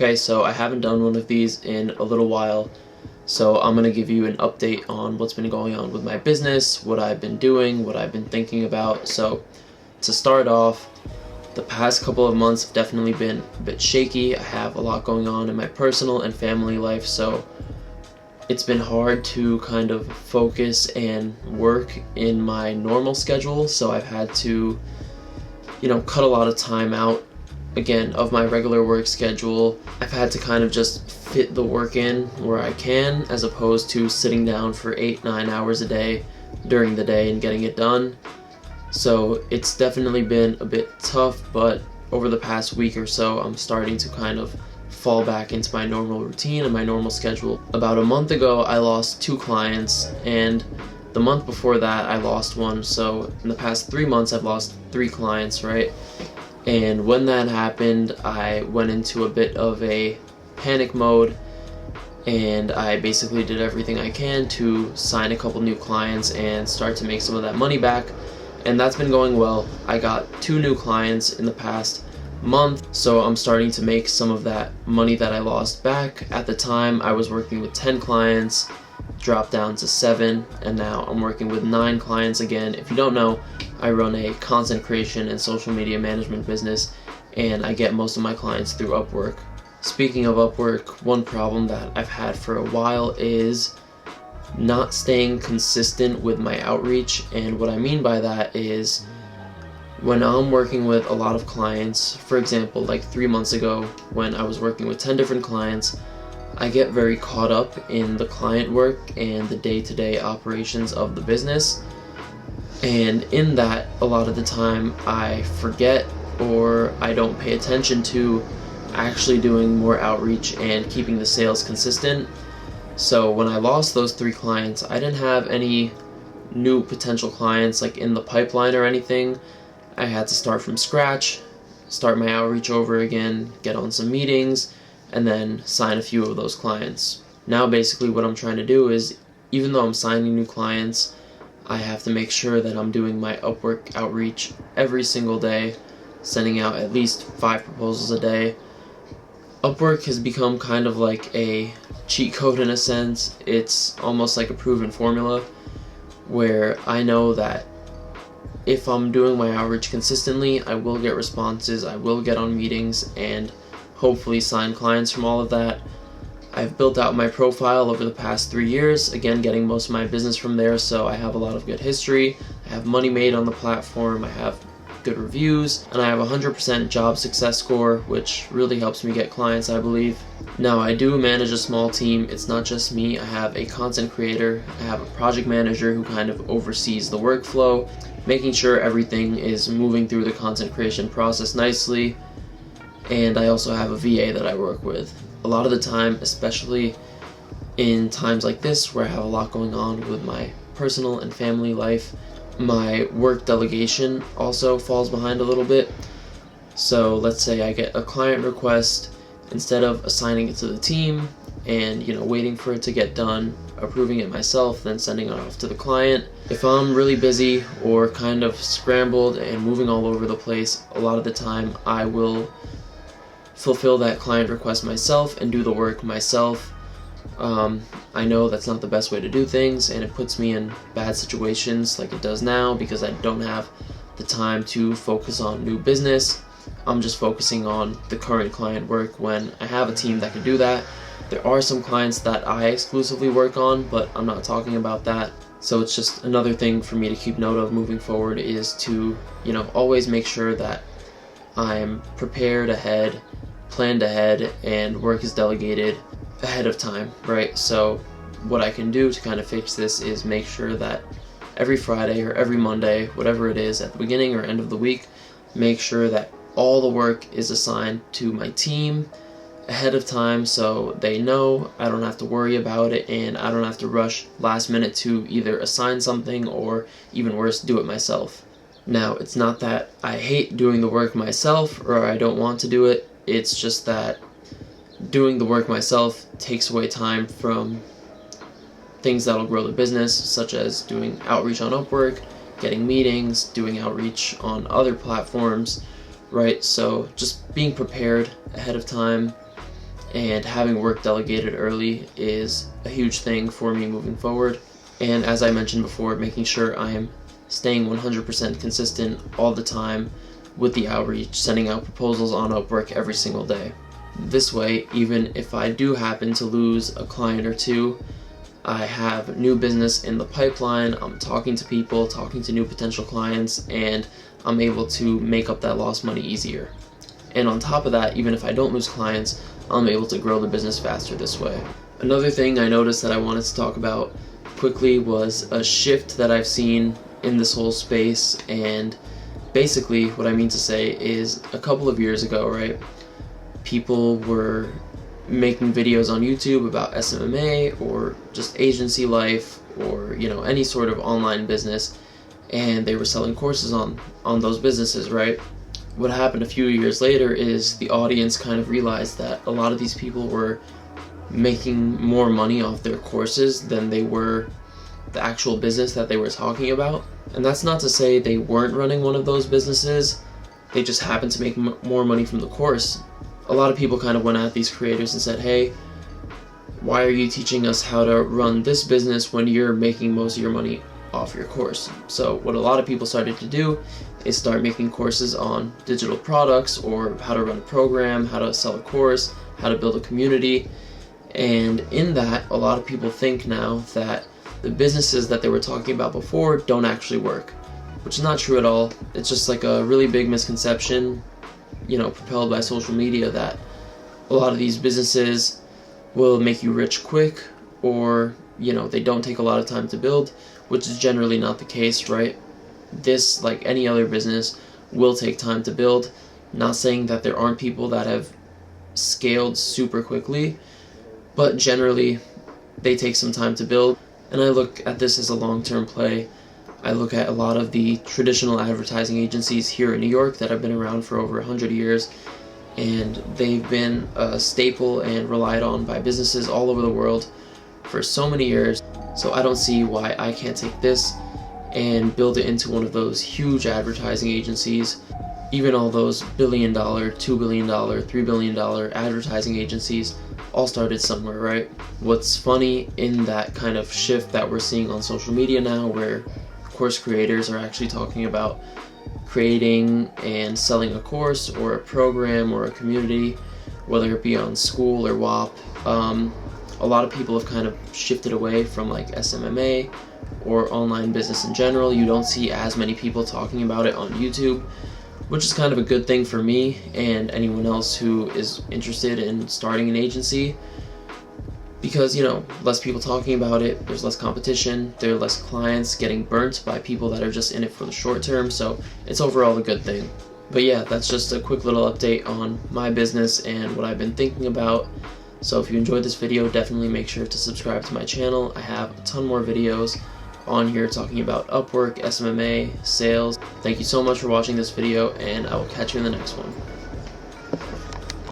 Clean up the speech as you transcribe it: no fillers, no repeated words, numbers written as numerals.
Okay, so I haven't done one of these in a little while, so I'm going to give you an update on what's been going on with my business, what I've been doing, what I've been thinking about. So to start off, the past couple of months have definitely been a bit shaky. I have a lot going on in my personal and family life, so it's been hard to kind of focus and work in my normal schedule. So I've had to, cut a lot of time out again of my regular work schedule. I've had to kind of just fit the work in where I can, as opposed to sitting down for 8-9 hours a day during the day and getting it done. So it's definitely been a bit tough, but over the past week or so I'm starting to kind of fall back into my normal routine and my normal schedule. About a month ago I lost 2 clients, and the month before that I lost 1. So in the past 3 months I've lost 3 clients, right? And when that happened, I went into a bit of a panic mode, and I basically did everything I can to sign a couple new clients and start to make some of that money back. And that's been going well. I got 2 new clients in the past month, so I'm starting to make some of that money that I lost back. At the time I was working with 10 clients, dropped down to 7, and now I'm working with 9 clients again. If you don't know, I run a content creation and social media management business, and I get most of my clients through Upwork. Speaking of Upwork, one problem that I've had for a while is not staying consistent with my outreach. And what I mean by that is, when I'm working with a lot of clients, for example, like 3 months ago when I was working with 10 different clients, I get very caught up in the client work and the day-to-day operations of the business. And in that, a lot of the time I forget, or I don't pay attention to actually doing more outreach and keeping the sales consistent. So when I lost those 3 clients, I didn't have any new potential clients like in the pipeline or anything. I had to start from scratch, start my outreach over again, get on some meetings, and then sign a few of those clients. Now basically what I'm trying to do is, even though I'm signing new clients, I have to make sure that I'm doing my Upwork outreach every single day, sending out at least 5 proposals a day. Upwork has become kind of like a cheat code in a sense. It's almost like a proven formula where I know that if I'm doing my outreach consistently, I will get responses, I will get on meetings, and hopefully sign clients from all of that. I've built out my profile over the past 3 years, again getting most of my business from there, so I have a lot of good history. I have money made on the platform, I have good reviews, and I have a 100% job success score, which really helps me get clients, I believe. Now, I do manage a small team. It's not just me. I have a content creator, I have a project manager who kind of oversees the workflow, making sure everything is moving through the content creation process nicely, and I also have a VA that I work with. A lot of the time, especially in times like this where I have a lot going on with my personal and family life, my work delegation also falls behind a little bit. So let's say I get a client request, instead of assigning it to the team and waiting for it to get done, approving it myself, then sending it off to the client. If I'm really busy or kind of scrambled and moving all over the place, a lot of the time I will fulfill that client request myself and do the work myself. I know that's not the best way to do things, and it puts me in bad situations like it does now, because I don't have the time to focus on new business. I'm just focusing on the current client work when I have a team that can do that. There are some clients that I exclusively work on, but I'm not talking about that. So it's just another thing for me to keep note of moving forward, is to always make sure that I'm prepared ahead, planned ahead, and work is delegated ahead of time, right? So what I can do to kind of fix this is make sure that every Friday or every Monday, whatever it is, at the beginning or end of the week, make sure that all the work is assigned to my team ahead of time, so they know. I don't have to worry about it, and I don't have to rush last minute to either assign something or, even worse, do it myself. Now, it's not that I hate doing the work myself or I don't want to do it. It's just that doing the work myself takes away time from things that'll grow the business, such as doing outreach on Upwork, getting meetings, doing outreach on other platforms, right? So just being prepared ahead of time and having work delegated early is a huge thing for me moving forward. And as I mentioned before, making sure I am staying 100% consistent all the time with the outreach, sending out proposals on Upwork every single day. This way, even if I do happen to lose a client or two, I have new business in the pipeline, I'm talking to people, talking to new potential clients, and I'm able to make up that lost money easier. And on top of that, even if I don't lose clients, I'm able to grow the business faster this way. Another thing I noticed that I wanted to talk about quickly was a shift that I've seen in this whole space, and basically what I mean to say is a couple of years ago, right, people were making videos on YouTube about SMMA or just agency life or any sort of online business, and they were selling courses on those businesses, right? What happened a few years later is the audience kind of realized that a lot of these people were making more money off their courses than they were the actual business that they were talking about. And that's not to say they weren't running one of those businesses, they just happened to make more money from the course. A lot of people kind of went at these creators and said, hey, why are you teaching us how to run this business when you're making most of your money off your course? So what a lot of people started to do is start making courses on digital products, or how to run a program, how to sell a course, how to build a community. And in that, a lot of people think now that the businesses that they were talking about before don't actually work, which is not true at all. It's just like a really big misconception, propelled by social media, that a lot of these businesses will make you rich quick, or they don't take a lot of time to build, which is generally not the case, right? This, like any other business, will take time to build. Not saying that there aren't people that have scaled super quickly, but generally they take some time to build. And I look at this as a long-term play. I look at a lot of the traditional advertising agencies here in New York that have been around for over 100 years, and they've been a staple and relied on by businesses all over the world for so many years. So I don't see why I can't take this and build it into one of those huge advertising agencies. Even all those $1 billion, $2 billion, $3 billion advertising agencies all started somewhere, right? What's funny in that kind of shift that we're seeing on social media now, where course creators are actually talking about creating and selling a course or a program or a community, whether it be on school or WAP, a lot of people have kind of shifted away from like SMMA or online business in general. You don't see as many people talking about it on YouTube, which is kind of a good thing for me and anyone else who is interested in starting an agency, because less people talking about it, there's less competition, there are less clients getting burnt by people that are just in it for the short term, so it's overall a good thing. But yeah, that's just a quick little update on my business and what I've been thinking about. So if you enjoyed this video, definitely make sure to subscribe to my channel. I have a ton more videos on here talking about Upwork, SMMA, sales. Thank you so much for watching this video, and I will catch you in the next one.